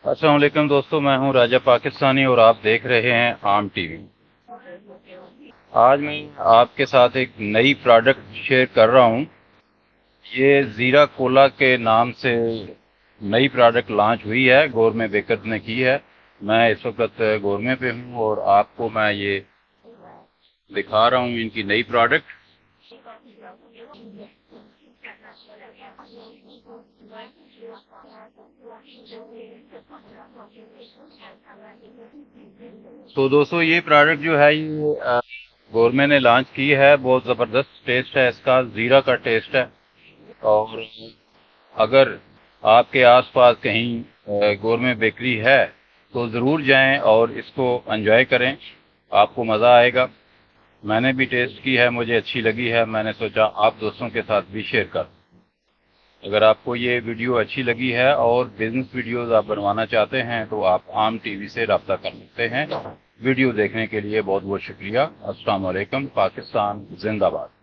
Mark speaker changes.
Speaker 1: अस्सलाम वालेकुम दोस्तों, मैं हूं राजा पाकिस्तानी और आप देख रहे हैं आम टीवी। आज मैं आपके साथ एक नई प्रोडक्ट शेयर कर रहा हूं। ये ज़ीरा कोला के नाम से नई प्रोडक्ट लॉन्च हुई है, गोरमे बेकर्स ने की है। मैं इस वक्त गोरमे पे हूं और आपको मैं ये दिखा रहा हूं इनकी नई प्रोडक्ट। तो दोस्तों, ये प्रोडक्ट जो है ये गोरमे ने लॉन्च की है। बहुत ज़बरदस्त टेस्ट है इसका, ज़ीरा का टेस्ट है। और अगर आपके आसपास कहीं गोरमे बेकरी है तो ज़रूर जाएं और इसको एंजॉय करें, आपको मज़ा आएगा। मैंने भी टेस्ट की है, मुझे अच्छी लगी है। मैंने सोचा आप दोस्तों के साथ भी शेयर कर। अगर आपको ये वीडियो अच्छी लगी है और बिजनेस वीडियोस आप बनवाना चाहते हैं तो आप आम टीवी से रब्ता कर सकते हैं। वीडियो देखने के लिए बहुत बहुत शुक्रिया। अस्सलाम वालेकुम। पाकिस्तान जिंदाबाद।